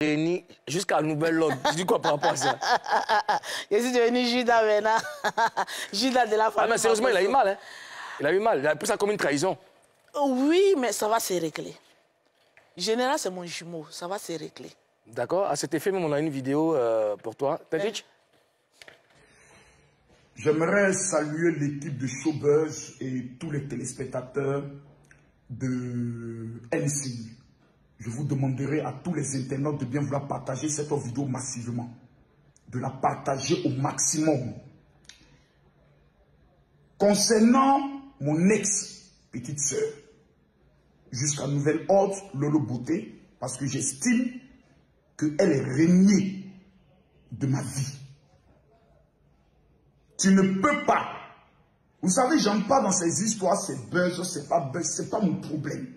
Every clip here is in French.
réunis jusqu'à nouvel ordre. Tu dis quoi par rapport à ça? Je suis devenu Judas maintenant. Judas de la famille. Ah, mais sérieusement, il a eu mal, hein? Il a eu mal. Il a pris ça comme une trahison. Oui, mais ça va se régler. Général, c'est mon jumeau. Ça va se régler. D'accord. À cet effet, même, on a une vidéo pour toi. Tadic? J'aimerais saluer l'équipe de Showbuzz et tous les téléspectateurs de LCI. Je vous demanderai à tous les internautes de bien vouloir partager cette vidéo massivement. De la partager au maximum. Concernant mon ex-petite sœur, jusqu'à nouvel ordre, Lolo Beauté, parce que j'estime qu'elle est régnée de ma vie. Tu ne peux pas. Vous savez, j'aime pas dans ces histoires, c'est buzz, c'est pas mon problème.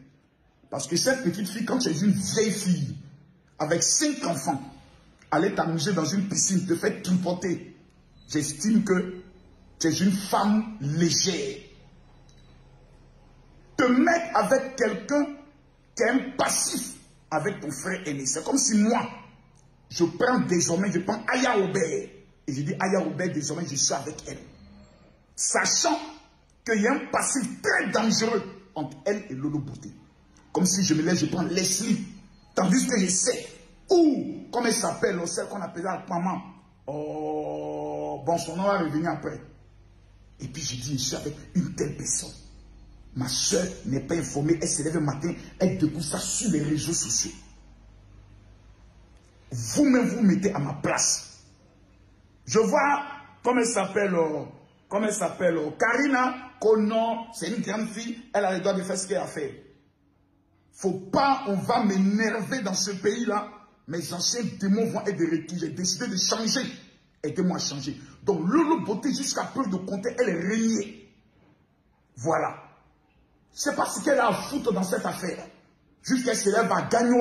Parce que cette petite fille, quand tu es une vieille fille, avec 5 enfants, aller t'amuser dans une piscine, te faire tripoter, j'estime que tu es une femme légère. Te mettre avec quelqu'un qui est un passif avec ton frère aîné. C'est comme si moi, je prends Aya Aubert. Et je dis Aya Aubert, désormais, je suis avec elle. Sachant qu'il y a un passif très dangereux entre elle et Lolo Beauté. Comme si je me lève, je prends Leslie. Tandis que je sais, ou, comme elle s'appelle, celle qu'on appelle la maman. Oh, bon, son nom va revenir après. Et puis je dis, je suis avec une telle personne. Ma soeur n'est pas informée, elle se lève le matin, elle découvre ça sur les réseaux sociaux. Vous-même, vous mettez à ma place. Je vois, comment elle s'appelle, Karina, Konon, c'est une grande fille, elle a le droit de faire ce qu'elle a fait. Faut pas, on va m'énerver dans ce pays-là. Mes anciens démons vont être de retour. J'ai décidé de changer. Aidez-moi à changer. Donc, Lolo Beauté, jusqu'à peu de compter, elle est régnée. Voilà. C'est pas ce qu'elle a à foutre dans cette affaire. Jusqu'à ce qu'elle va gagner.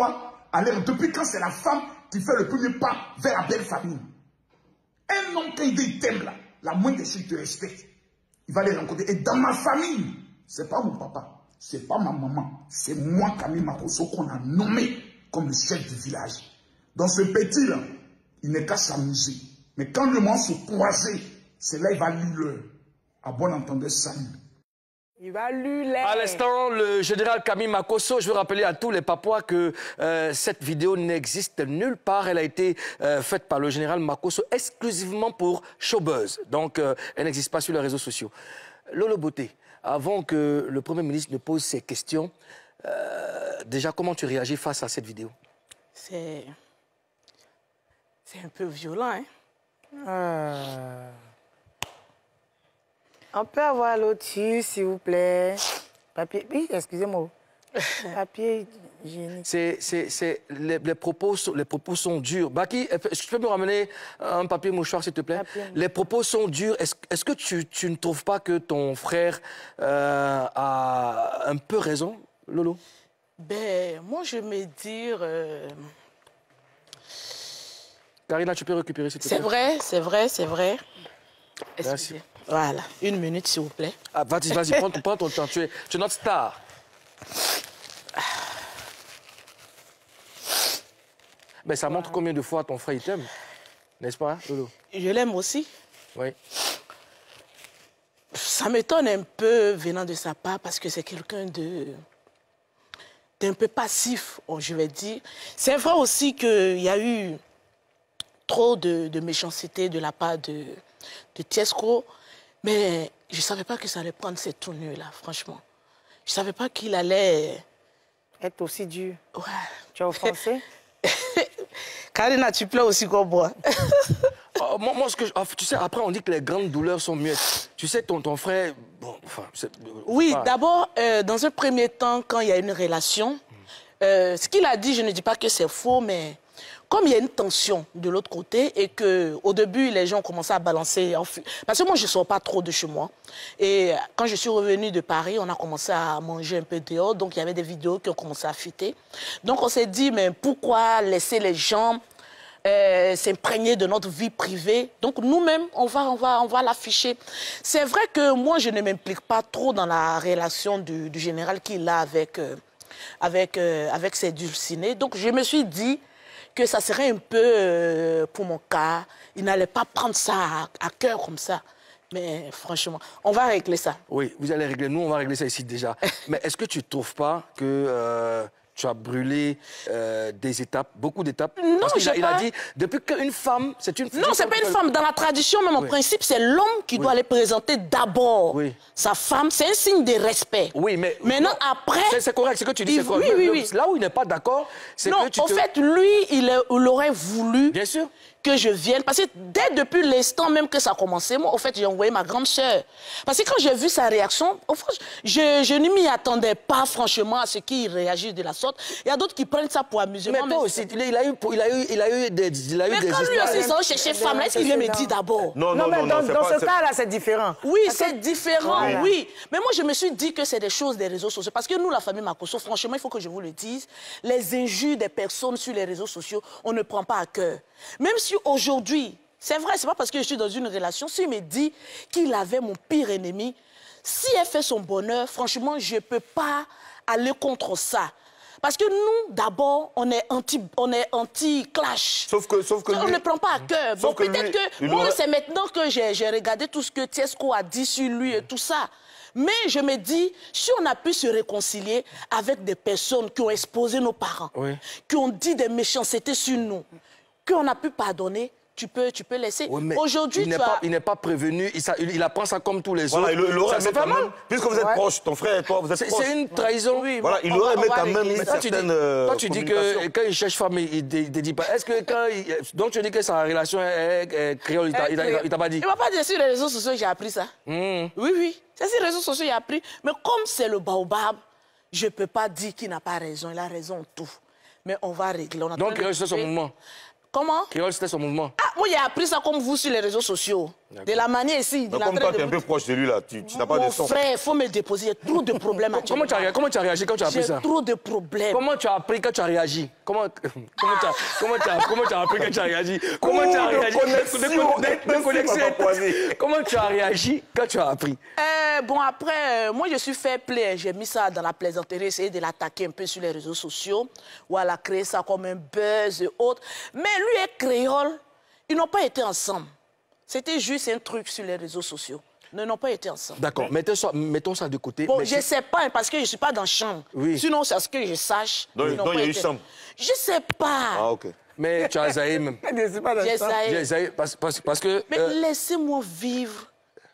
Alors, depuis quand c'est la femme qui fait le premier pas vers la belle famille? Un homme, quand il t'aime là, la moindre des choses, il te respecte. Il va les rencontrer. Et dans ma famille, c'est pas mon papa. C'est pas ma maman, c'est moi, Camille Makosso, qu'on a nommé comme le chef du village. Dans ce petit-là, il n'est qu'à s'amuser. Mais quand le moment se croiser, c'est là qu'il va lui à bon entendeur, salut. Il va lui À l'instant, le général Camille Makosso, je veux rappeler à tous les Papouas que cette vidéo n'existe nulle part. Elle a été faite par le général Makosso exclusivement pour Showbuzz. Donc, elle n'existe pas sur les réseaux sociaux. Lolo Beauté, avant que le Premier ministre ne pose ses questions, déjà, comment tu réagis face à cette vidéo? C'est un peu violent, hein? On peut avoir l'autre, s'il vous plaît. Papier, oui, excusez-moi. Papier hygiénique. Les propos sont durs. Baki, est-ce que tu peux me ramener un papier mouchoir, s'il te plaît? Les propos sont durs. Est-ce que tu ne trouves pas que ton frère a un peu raison, Lolo? Ben, moi, je me dis... Karina, tu peux récupérer, s'il te plaît? C'est vrai. Merci. Voilà, 1 minute, s'il vous plaît. Ah, vas-y, prends ton temps. Tu es notre star. Ben, ça montre combien de fois ton frère il t'aime, n'est-ce pas, Lolo? Je l'aime aussi. Oui. Ça m'étonne un peu venant de sa part parce que c'est quelqu'un d'un peu passif, je vais dire. C'est vrai aussi qu'il y a eu trop de méchanceté de la part de Tiesco, mais je ne savais pas que ça allait prendre cette tournure-là, franchement. Je ne savais pas qu'il allait... Être aussi dur. Ouais. Tu es offensé? Karina, tu pleures aussi comme moi. Moi, tu sais, après, on dit que les grandes douleurs sont muettes. Tu sais, ton frère... Bon, enfin, oui, d'abord, dans un premier temps, quand il y a une relation, ce qu'il a dit, je ne dis pas que c'est faux, mais comme il y a une tension de l'autre côté et qu'au début, les gens ont commencé à balancer... Parce que moi, je ne sors pas trop de chez moi. Et quand je suis revenue de Paris, on a commencé à manger un peu dehors. Donc, il y avait des vidéos qui ont commencé à fuiter. Donc, on s'est dit, mais pourquoi laisser les gens s'imprégner de notre vie privée? Donc, nous-mêmes, on va l'afficher. C'est vrai que moi, je ne m'implique pas trop dans la relation du général qu'il a avec ses dulcinés. Donc, je me suis dit que ça serait un peu, pour mon cas, il n'allait pas prendre ça à cœur comme ça. Mais franchement, on va régler ça. Oui, vous allez régler. Nous, on va régler ça ici déjà. Mais est-ce que tu ne trouves pas que tu as brûlé des étapes, beaucoup d'étapes? Non, parce qu'il a dit, depuis qu'une femme, c'est une femme... Non, c'est pas une femme. Dans la tradition, même en principe, c'est l'homme qui doit aller présenter d'abord sa femme. C'est un signe de respect. Oui, mais... Maintenant, après... C'est correct, ce que tu dis, c'est correct. Oui. Là où il n'est pas d'accord, c'est que tu en fait, lui, il aurait voulu... Bien sûr. Que je vienne. Parce que depuis l'instant même que ça a commencé, moi, au fait, j'ai envoyé ma grande sœur. Parce que quand j'ai vu sa réaction, au fait, je ne m'y attendais pas, franchement, à ce qu'il réagisse de la sorte. Il y a d'autres qui prennent ça pour amusement. Mais toi aussi, il a eu des mais quand lui aussi, il s'en chercher femme, est-ce qu'il vient me dire d'abord? Non, mais dans ce cas-là, c'est différent. Oui, c'est différent, oui. Mais moi, je me suis dit que c'est des choses des réseaux sociaux. Parce que nous, la famille Makosso, franchement, il faut que je vous le dise, les injures des personnes sur les réseaux sociaux, on ne prend pas à cœur. Même si aujourd'hui, c'est vrai, c'est pas parce que je suis dans une relation, s'il me dit qu'il avait mon pire ennemi, si elle fait son bonheur, franchement, je peux pas aller contre ça. Parce que nous, d'abord, on est anti-clash. Sauf que on lui, ne prend pas à cœur. Bon, peut-être que moi, c'est maintenant que j'ai regardé tout ce que Tiesco a dit sur lui et tout ça. Mais je me dis, si on a pu se réconcilier avec des personnes qui ont exposé nos parents, qui ont dit des méchancetés sur nous, qu'on a pu pardonner, tu peux laisser. Oui, aujourd'hui, il n'est pas prévenu, il apprend ça comme tous les autres. Il aurait ça fait mal. Puisque vous êtes proches, ton frère et toi, vous êtes proches. C'est une trahison. Oui, voilà, il aurait aimé quand même une certaine Toi, tu dis que quand il cherche femme, il ne dit pas. Est-ce que donc tu dis que sa relation est créole, il t'a pas dit? Il ne m'a pas dit sur les réseaux sociaux, j'ai appris ça. Oui. C'est sur les réseaux sociaux, j'ai appris. Mais comme c'est le baobab, je ne peux pas dire qu'il n'a pas raison. Il a raison en tout. Mais on va régler. Donc, créole, c'était son mouvement. Comment? Créole, c'était son mouvement. Ah, moi, j'ai appris ça comme vous sur les réseaux sociaux. De la manière ici. Donc, comme toi, tu es un peu proche de lui, là, tu n'as pas de son. Mon frère, il faut me déposer. Il y a trop de problèmes actuellement. Comment tu as réagi quand tu as appris ça? J'ai trop de problèmes. Comment tu as appris quand tu as réagi? Comment tu as appris quand tu as réagi? Comment tu as réagi? Comment tu as réagi quand tu as appris? Bon, après, moi, je suis fair play. J'ai mis ça dans la plaisanterie, essayé de l'attaquer un peu sur les réseaux sociaux. Voilà, créer ça comme un buzz et autres. Mais lui et Créole, ils n'ont pas été ensemble. C'était juste un truc sur les réseaux sociaux. Ils n'ont pas été ensemble. D'accord, mettons ça de côté. Bon, je ne sais pas, parce que je ne suis pas dans la chambre. Oui. Sinon, c'est ce que je sache. Donc, il y a eu chambre. Je ne sais pas. Ah, ok. Mais tu as Zaï même. J'ai Zaï, parce que... Mais laissez-moi vivre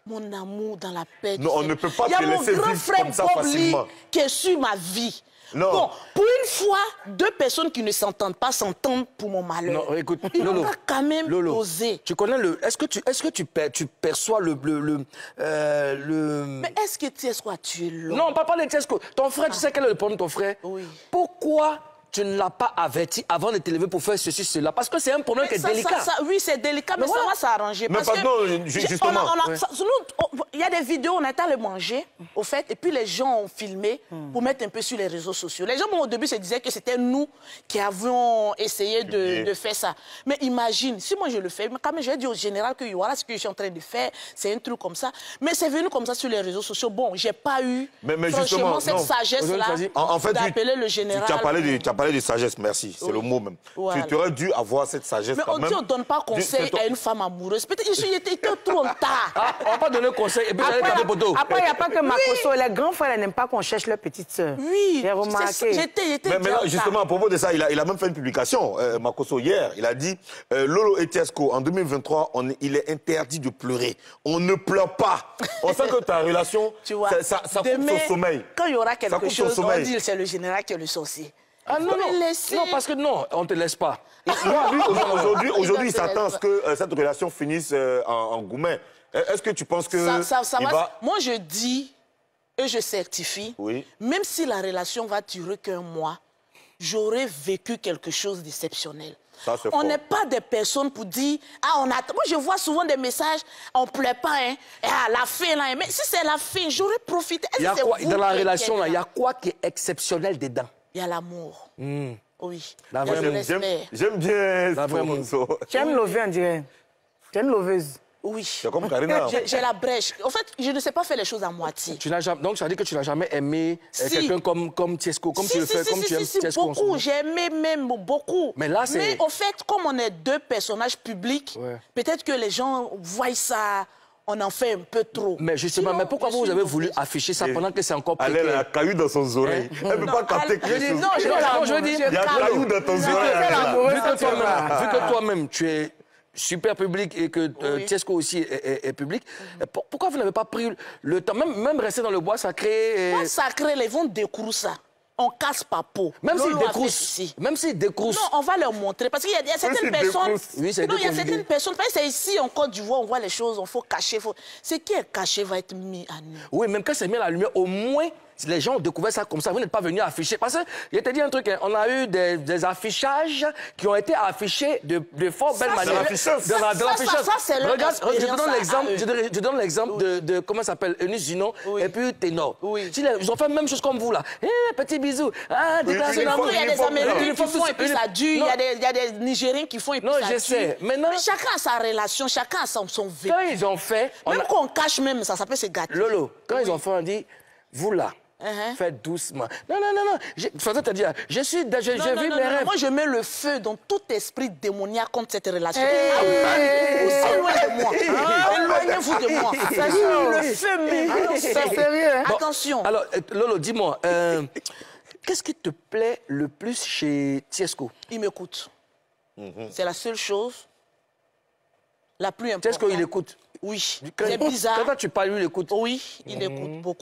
mon amour dans la paix. Non, on ne peut pas te laisser vivre comme ça facilement. Il y a mon grand frère Bob Lee qui est sur ma vie. Non. Bon, pour une fois, deux personnes qui ne s'entendent pas s'entendent pour mon malheur. Non, écoute, ils Lolo, n'ont pas quand même osé. Tu connais le... Est-ce que tu perçois le... Mais est-ce que Tiesco a tué l'homme? Non, pas de Tiesco. Ton frère, tu sais quel est le problème de ton frère? Oui. Pourquoi tu ne l'as pas averti avant de t'élever pour faire ceci, cela? Parce que c'est un problème qui est délicat. Oui, c'est délicat, mais voilà. ça va s'arranger. Mais parce non, justement. Il y a des vidéos, on est allé manger, au fait, et puis les gens ont filmé pour mettre un peu sur les réseaux sociaux. Les gens, au début, se disaient que c'était nous qui avions essayé de faire ça. Mais imagine, si moi je le fais, quand même, j'ai dit au général que voilà ce que je suis en train de faire, c'est un truc comme ça. Mais c'est venu comme ça sur les réseaux sociaux. Bon, j'ai pas eu, mais franchement, cette sagesse-là en fait, d'appeler le général. Tu as parlé de sagesse, merci, c'est le mot même. Voilà. Tu aurais dû avoir cette sagesse mais quand même. Mais on ne donne pas conseil à une femme amoureuse. Peut-être qu'il était trop tard. Ah, on va pas donner conseil et puis j'allais taper poteau. Après, il n'y a pas que Makosso. Les grands frères n'aiment pas qu'on cherche leur petite sœur. Oui. J'ai remarqué. Mais là, justement, à propos de ça, il a même fait une publication, Makosso, hier. Il a dit, Lolo et Tiesco, en 2023, il est interdit de pleurer. On ne pleure pas. On sent que ta relation, tu vois, ça coupe son sommeil. Quand il y aura quelque chose, on dit c'est le général qui est le sorcier. Ah non, parce que non, on ne te laisse pas. Aujourd'hui, il s'attend à ce que cette relation finisse en gourmet. Est-ce que tu penses que ça va... Moi, je dis et je certifie, même si la relation va durer qu'un mois, j'aurais vécu quelque chose d'exceptionnel. On n'est pas des personnes pour dire... Moi, je vois souvent des messages, on ne pleure pas, hein. La fin, là. Mais si c'est la fin, j'aurais profité. Dans la relation, là, il y a quoi qui est exceptionnel dedans? Il y a l'amour. Oui. J'aime bien la vraie ça. Tu aimes lever, on dirait. Tu es une loveuse. Oui. C'est comme Karina. J'ai la brèche. En fait, je ne sais pas faire les choses à moitié. Tu n'as jamais, donc ça veut dire que tu n'as jamais aimé quelqu'un comme Tiesco, comme tu le fais, comme tu aimes Tiesco. Beaucoup, j'ai aimé même beaucoup. Mais là, c'est... Mais au fait, comme on est deux personnages publics, peut-être que les gens voient ça, on en fait un peu trop. Mais justement, Sinon, mais pourquoi vous avez voulu afficher ça pendant que c'est encore Elle a précaire? la caillou dans son oreille. Elle ne peut pas capter quelque chose. Non, je dis... Il y a caillou dans ton oreille. Vu que toi-même, tu es super public et que Tiesco aussi est public, pourquoi vous n'avez pas pris le temps, même rester dans le bois sacré Bois sacré, ils vont découvrir ça. On casse pas peau. Même s'ils Lolo a décroussent. fait ceci. Même s'ils décroussent. Non, on va leur montrer. Parce qu'il y a certaines personnes... Oui, c'est non, il y a certaines personnes... Parce que c'est ici, en Côte d'Ivoire, on voit les choses, il faut cacher. Ce qui est caché va être mis à nu. Oui, même quand c'est mis à la lumière, au moins, les gens ont découvert ça comme ça. Vous n'êtes pas venus afficher. Parce que, je te dis un truc, hein, on a eu des affichages qui ont été affichés de fort belle manière. Ça, c'est leur Regarde, je te donne l'exemple, expérience je donne l'exemple de comment ça s'appelle, Eunice Zinon et puis Ténor. Oui. Ils ont fait la même chose comme vous, là. Petit bisou. Ah, déclaration d'amour. Il y a des Américains qui font et puis ça dure. Il y a des Nigériens qui font et puis ça dure. Non, je sais. Maintenant... Mais chacun a sa relation, chacun a son vécu. Quand ils ont fait... Même qu'on cache même, ça s'appelle se gâter. Lolo, quand ils ont fait, on dit, vous là, faites doucement. Non. Faisais te dire, j'ai vu mes rêves. Moi, je mets le feu dans tout esprit démoniaque contre cette relation. Éloignez-vous de moi. Éloignez-vous de moi. Le feu même. C'est sérieux, hein? Attention. Alors, Lolo, dis-moi, qu'est-ce qui te plaît le plus chez Tiesco? Il m'écoute. C'est la seule chose la plus importante. Tiesco, il écoute. Oui. C'est bizarre. Quand tu parles, lui, il écoute. Oui, il écoute beaucoup.